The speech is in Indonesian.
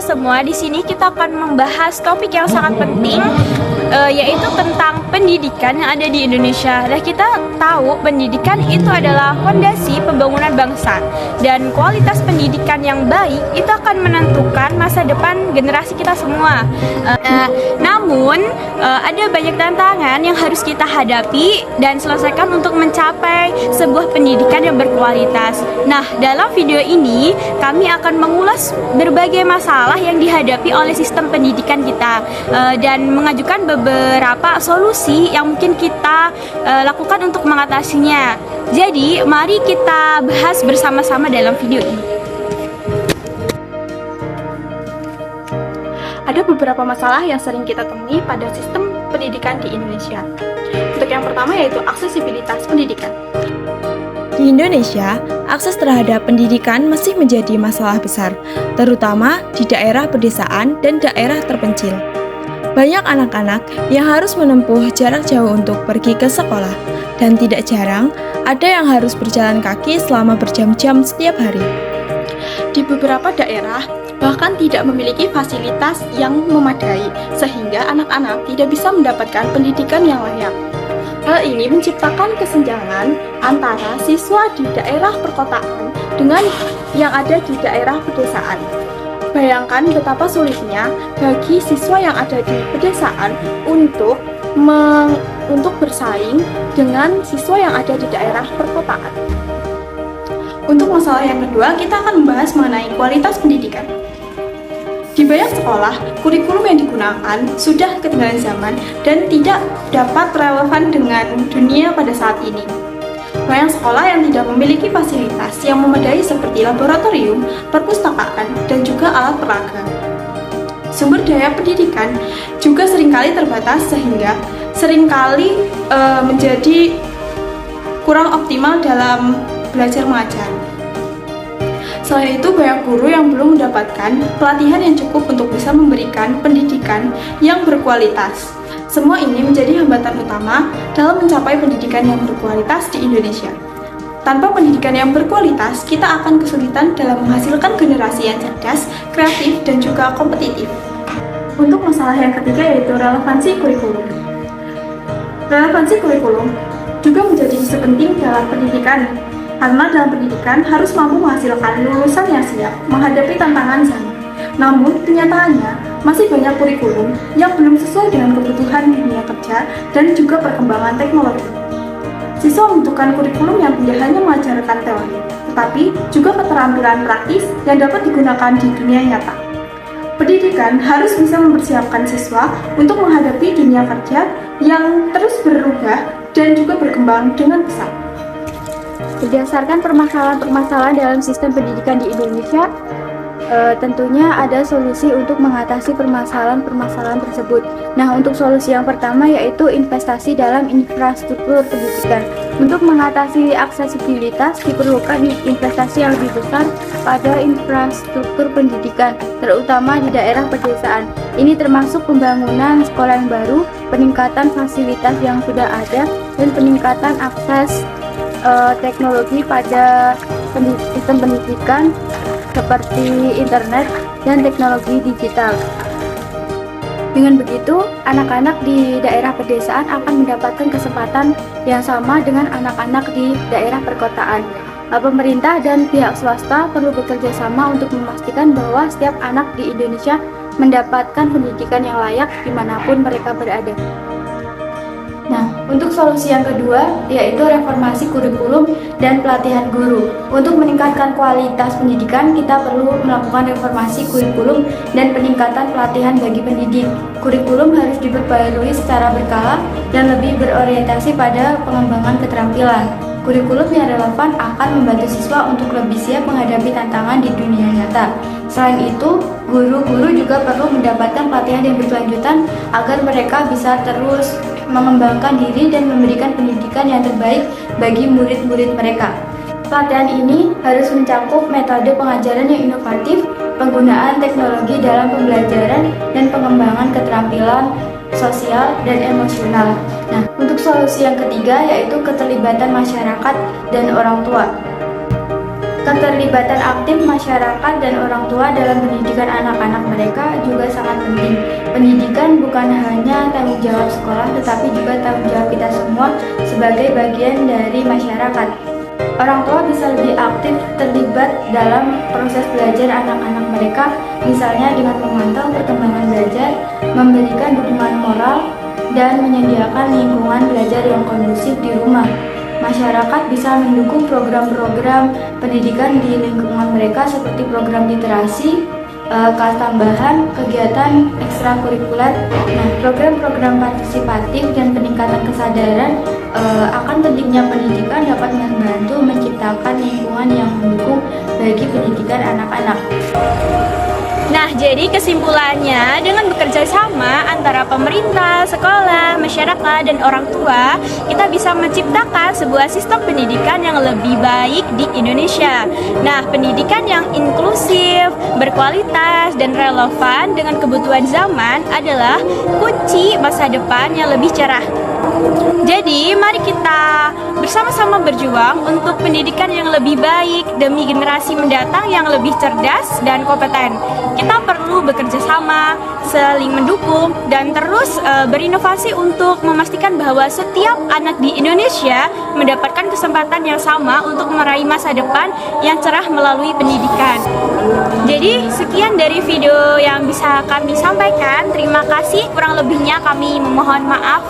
semua, di sini kita akan membahas topik yang sangat penting, yaitu tentang pendidikan yang ada di Indonesia. Nah, kita tahu pendidikan itu adalah fondasi pembangunan bangsa, dan kualitas pendidikan yang baik itu akan menentukan masa depan generasi kita semua. Namun, ada banyak tantangan yang harus kita hadapi dan selesaikan untuk mencapai sebuah pendidikan yang berkualitas. Nah, dalam video ini kami akan mengulas berbagai masalah yang dihadapi oleh sistem pendidikan kita, dan mengajukan beberapa solusi yang mungkin kita lakukan untuk mengatasinya. Jadi, mari kita bahas bersama-sama dalam video ini. Ada beberapa masalah yang sering kita temui pada sistem pendidikan di Indonesia. Untuk yang pertama yaitu aksesibilitas pendidikan. Di Indonesia, akses terhadap pendidikan masih menjadi masalah besar, terutama di daerah pedesaan dan daerah terpencil. Banyak anak-anak yang harus menempuh jarak jauh untuk pergi ke sekolah, dan tidak jarang ada yang harus berjalan kaki selama berjam-jam setiap hari. Di beberapa daerah, bahkan tidak memiliki fasilitas yang memadai, sehingga anak-anak tidak bisa mendapatkan pendidikan yang layak. Hal ini menciptakan kesenjangan antara siswa di daerah perkotaan dengan yang ada di daerah pedesaan. Bayangkan betapa sulitnya bagi siswa yang ada di pedesaan untuk bersaing dengan siswa yang ada di daerah perkotaan. Untuk masalah yang kedua, kita akan membahas mengenai kualitas pendidikan. Di banyak sekolah, kurikulum yang digunakan sudah ketinggalan zaman dan tidak dapat relevan dengan dunia pada saat ini. Banyak sekolah yang tidak memiliki fasilitas yang memadai seperti laboratorium, perpustakaan, dan juga alat peraga. Sumber daya pendidikan juga seringkali terbatas sehingga seringkali menjadi kurang optimal dalam belajar mengajar. Selain itu, banyak guru yang belum mendapatkan pelatihan yang cukup untuk bisa memberikan pendidikan yang berkualitas. Semua ini menjadi hambatan utama dalam mencapai pendidikan yang berkualitas di Indonesia. Tanpa pendidikan yang berkualitas, kita akan kesulitan dalam menghasilkan generasi yang cerdas, kreatif, dan juga kompetitif. Untuk masalah yang ketiga yaitu relevansi kurikulum. Relevansi kurikulum juga menjadi isu penting dalam pendidikan. Karena dalam pendidikan harus mampu menghasilkan lulusan yang siap menghadapi tantangan zaman. Namun, kenyataannya masih banyak kurikulum yang belum sesuai dengan kebutuhan dunia kerja dan juga perkembangan teknologi. Siswa membutuhkan kurikulum yang tidak hanya mengajarkan teori, tetapi juga keterampilan praktis yang dapat digunakan di dunia nyata. Pendidikan harus bisa mempersiapkan siswa untuk menghadapi dunia kerja yang terus berubah dan juga berkembang dengan pesat. Berdasarkan permasalahan-permasalahan dalam sistem pendidikan di Indonesia, tentunya ada solusi untuk mengatasi permasalahan-permasalahan tersebut. Nah, untuk solusi yang pertama yaitu investasi dalam infrastruktur pendidikan. Untuk mengatasi aksesibilitas diperlukan investasi yang lebih besar pada infrastruktur pendidikan, terutama di daerah pedesaan. Ini termasuk pembangunan sekolah yang baru, peningkatan fasilitas yang sudah ada, dan peningkatan akses teknologi pada sistem pendidikan seperti internet dan teknologi digital. Dengan begitu, anak-anak di daerah pedesaan akan mendapatkan kesempatan yang sama dengan anak-anak di daerah perkotaan. Pemerintah dan pihak swasta perlu bekerja sama untuk memastikan bahwa setiap anak di Indonesia mendapatkan pendidikan yang layak dimanapun mereka berada. Nah, untuk solusi yang kedua yaitu reformasi kurikulum dan pelatihan guru. Untuk meningkatkan kualitas pendidikan, kita perlu melakukan reformasi kurikulum dan peningkatan pelatihan bagi pendidik. Kurikulum harus diperbarui secara berkala dan lebih berorientasi pada pengembangan keterampilan. Kurikulum yang relevan akan membantu siswa untuk lebih siap menghadapi tantangan di dunia nyata. Selain itu, guru-guru juga perlu mendapatkan pelatihan yang berkelanjutan agar mereka bisa terus mengembangkan diri dan memberikan pendidikan yang terbaik bagi murid-murid mereka. Pelatihan ini harus mencakup metode pengajaran yang inovatif, penggunaan teknologi dalam pembelajaran, dan pengembangan keterampilan sosial dan emosional. Nah, untuk solusi yang ketiga yaitu keterlibatan masyarakat dan orang tua. Keterlibatan aktif masyarakat dan orang tua dalam pendidikan anak-anak mereka juga sangat penting. Pendidikan bukan hanya tanggung jawab sekolah, tetapi juga tanggung jawab kita semua sebagai bagian dari masyarakat. Orang tua bisa lebih aktif terlibat dalam proses belajar anak-anak mereka, misalnya dengan memantau perkembangan belajar, memberikan dukungan moral, dan menyediakan lingkungan belajar yang kondusif di rumah. Masyarakat bisa mendukung program-program pendidikan di lingkungan mereka seperti program literasi, kelas tambahan, kegiatan ekstrakurikuler. Nah, program-program partisipatif dan peningkatan kesadaran akan pentingnya pendidikan dapat membantu menciptakan lingkungan yang mendukung bagi pendidikan anak-anak. Nah, jadi kesimpulannya, dengan bekerja sama antara pemerintah, sekolah, masyarakat, dan orang tua, kita bisa menciptakan sebuah sistem pendidikan yang lebih baik di Indonesia. Nah, pendidikan yang inklusif, berkualitas, dan relevan dengan kebutuhan zaman adalah kunci masa depan yang lebih cerah. Jadi, mari kita bersama-sama berjuang untuk pendidikan yang lebih baik demi generasi mendatang yang lebih cerdas dan kompeten. Kita perlu bekerja sama, saling mendukung, dan terus berinovasi untuk memastikan bahwa setiap anak di Indonesia mendapatkan kesempatan yang sama untuk meraih masa depan yang cerah melalui pendidikan. Jadi, sekian dari video yang bisa kami sampaikan. Terima kasih, kurang lebihnya kami memohon maaf.